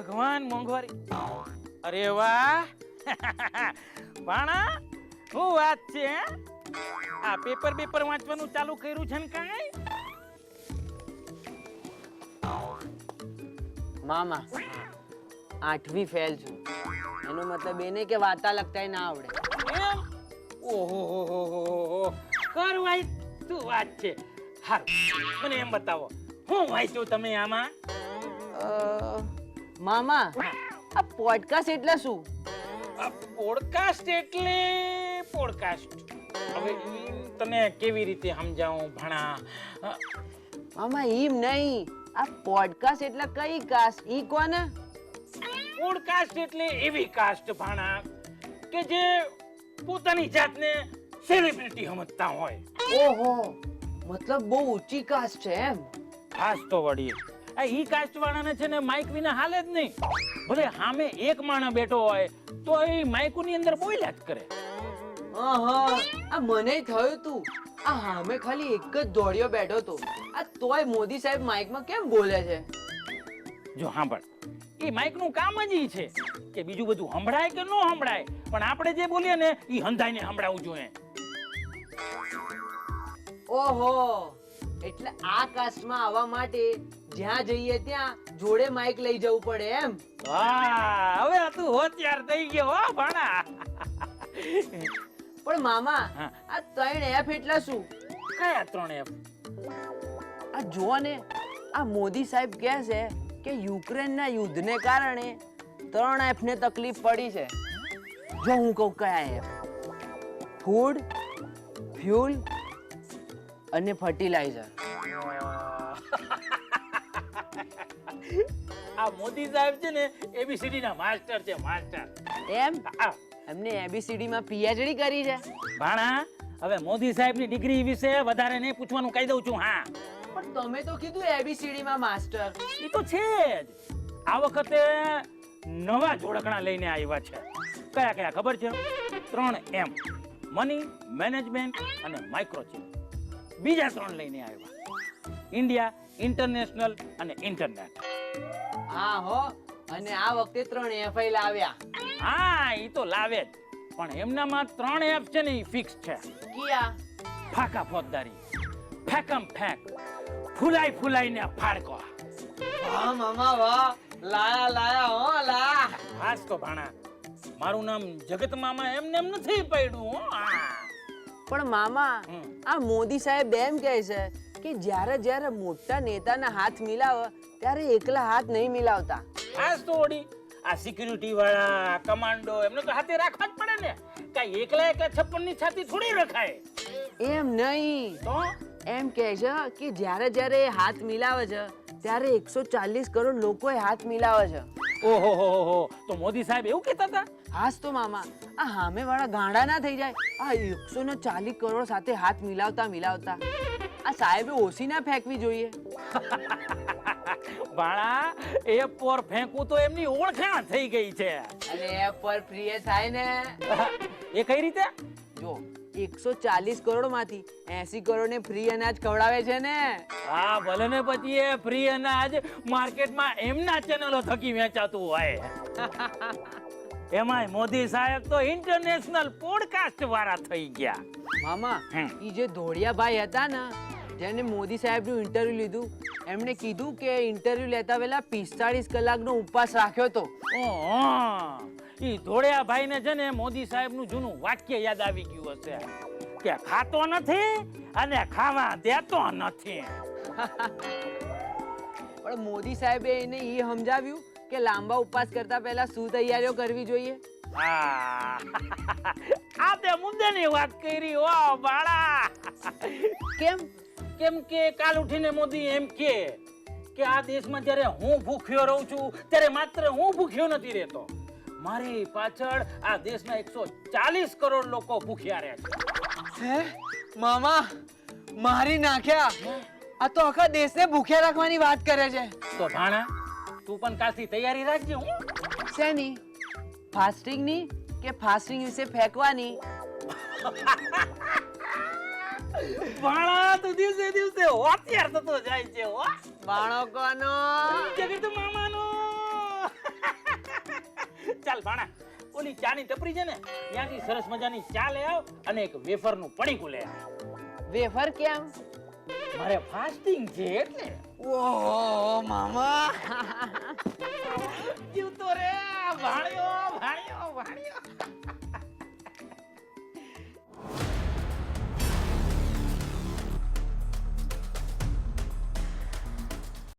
ભગવાન મોંઘવારી. અરે વાહ ભાણા શું વાત છે હે? આ પેપર વાંચવાનું ચાલુ કર્યું છે ને કાંઈ? મામા 8મી ફેલ છું. એનો મતલબ એ નહીં કે વાર્તા લખતાય ના આવડે. એમ? ઓહો કર ભાઈ શું વાત છે. હારું મને એમ બતાવો શું વાંચ્યું તમે આમાં? મામા આ પોડકાસ્ટ એટલે શું? પોડકાસ્ટ એટલે પોડકાસ્ટ હવે ઈ તને કેવી રીતે સમજાવું ભણા? મામા ઈમ નહીં, આ પોડકાસ્ટ એટલે કઈ કાસ્ટ ઈ કોને? પોડકાસ્ટ એટલે એવી કાસ્ટ ભાણા કે જે પોતાની જાતને સેલિબ્રિટી સમજતા હોય. ઓહો, મતલબ બહુ ઊંચી કાસ્ટ છે એમ? ખાસ તો વળી આ ઈ કાસ્ટ વાળાને છે ને માઇક વિના હાલે જ નહીં. ભલે સામે એક માણસ બેઠો હોય તો એ માઇકની અંદર બોલ્યા જ કરે. આ મને થયું તું આ હામે ખાલી એક જ દોડ્યો બેઠો તો આ તોય મોદી સાહેબ માઇકમાં કેમ બોલે છે? જો સાંભળ, એ માઇકનું કામ જ ઈ છે કે બીજું બધું સંભળાય કે ન સંભળાય પણ આપણે જે બોલીએ ને ઈ હંધાઈને સંભળાવવું જોઈએ. ઓહો, એટલે આ કાસ્ટમાં આવવા માટે જ્યાં જઈએ ત્યાં જોડે માઇક લઈ જવું પડે એમ? વાહ, હવે તું હોશિયાર થઈ ગયો હો ભાણા. પણ મામા હા. આ 3 F એટલે શું? કયા 3 F? આ જુઓ ને, આ મોદી સાહેબ કહે છે કે યુક્રેનના યુદ્ધને કારણે 3 F ને તકલીફ પડી છે. જો હું કહું કયા F? ફૂડ, ફ્યુલ અને ફર્ટિલાઇઝર. આ મોદી સાહેબ છે ને ABCD ના માસ્ટર છે, માસ્ટર. એમ? આ એમને ABCD માં PhD કરી છે? ભાણા હવે મોદી સાહેબની ડિગ્રી વિશે વધારે નહીં પૂછવાનું કહી દઉં છું. હા, પણ તમે તો કીધું ABCD માં માસ્ટર. એ તો છે જ. આ વખતે નવા જોડકણા લઈને આવ્યા છે. કયા કયા ખબર છે? 3 M: મની, મેનેજમેન્ટ અને માઇક્રોચિપ. બીજા 3 લઈને આવ્યા: ઇન્ડિયા, ઇન્ટરનેશનલ અને ઇન્ટરનેટ. હા હો, અને આ વખતે 3 F લાવ્યા. હા, એ તો લાવે જ પણ એમનામાં 3 F છે ને એ ફિક્સ છે. કિયા? ફાકા ફોજદારી, ફેકમ ફેક, ફૂલાઈને ફાડકો. વાહ મામા વાહ, લાયા હો લા. હાસ તો ભાણા, મારું નામ જગત મામા એમને એમ નથી પડ્યું હો. પણ મામા આ મોદી સાહેબ એમ કહે છે કે જ્યારે મોટા નેતાના હાથ મિલાવે ત્યારે એકલા હાથ નહીં મિલાવતા. હાસ તો ઓડી આ સિક્યુરિટી વાળા, કમાન્ડો એમને તો હાથે રાખવા જ પડે ને. કાઈ એકલા 56 ની છાતી થોડી રખાય. એમ નહીં, તો એમ કહે છે કે જ્યારે હાથ મિલાવે છે ત્યારે 140 કરોડ લોકોએ હાથ મિલાવે છે. ઓહો, તો મોદી સાહેબ એવું કહેતા હતા? હાસ તો મામા, આ સામે વાળા ગાંડા ના થઈ જાય. આ 140 કરોડ સાથે હાથ મિલાવતા આ સાહેબે ઓછી ના ફેંકવી જોઈએ. બાળા, એ પર ફેંકવું તો એમની ઓળખાણ થઈ ગઈ છે. અને એ પર પ્રિય થાય ને. એ કઈ રીતે? જો 140 કરોડ માંથી 80 કરોડ ને ફ્રી અનાજ ખવડાવે છે ને. હા, ભલે ને પછી એ ફ્રી અનાજ માર્કેટમાં એમના ચેનલો થકી વેચાતું હોય. એમાંય મોદી સાહેબ તો ઇન્ટરનેશનલ પોડકાસ્ટ વાળા થઈ ગયા. મામા, ઈ જે ધોળિયા ભાઈ હતા ને જેને મોદી સાહેબ નું ઇન્ટરવ્યુ લીધું, એમણે કીધું કે ઇન્ટરવ્યુ લેતા પહેલા 45 કલાકનો ઉપવાસ રાખ્યો તો. ઈ ધોળિયા ભાઈને છે ને મોદી સાહેબ નું જૂનું વાક્ય યાદ આવી ગયું હશે કે ખાતો નથી અને ખાવા દેતો નથી. પણ મોદી સાહેબે એને ઈ સમજાવ્યું કે લાંબા ઉપવાસ કરતા પહેલા શું તૈયારીઓ કરવી જોઈએ. આ તે મુદ્દાની વાત કરી હો બાળા. કેમ કે કાલ ઉઠીને મોદી એમ કે આ દેશમાં જ્યારે હું ભૂખ્યો રહું છું ત્યારે માત્ર હું ભૂખ્યો નથી રહેતો, મારી પાછળ આ દેશના 140 કરોડ લોકો ભૂખ્યા રહે છે. મામા, મારી નાખ્યા. આ તો આખા દેશને ભૂખ્યા રાખવાની વાત કરે છે. તો ભાણા, તું પણ કાલથી તૈયારી રાખજે. હું શેની? ફાસ્ટિંગ ની કે ફાસ્ટિંગ વિશે ફેંકવાની? ભાણા, તું દિવસે હોશિયાર થતો જાય છે હો. બાળકોનો જગત મામાનો. ચાલ ભાણા ઓલી ચાની ટપરી છે ને ત્યાંથી સરસ મજાની ચા લઈ આવ અને એક વેફરનું પડીકું લઈ આવ. વેફર કેમ? મારે ફાસ્ટિંગ છે એટલે. ઓહો મામા જીવતો રે ભાણ્યો ભાણ્યો ભાણ્યો.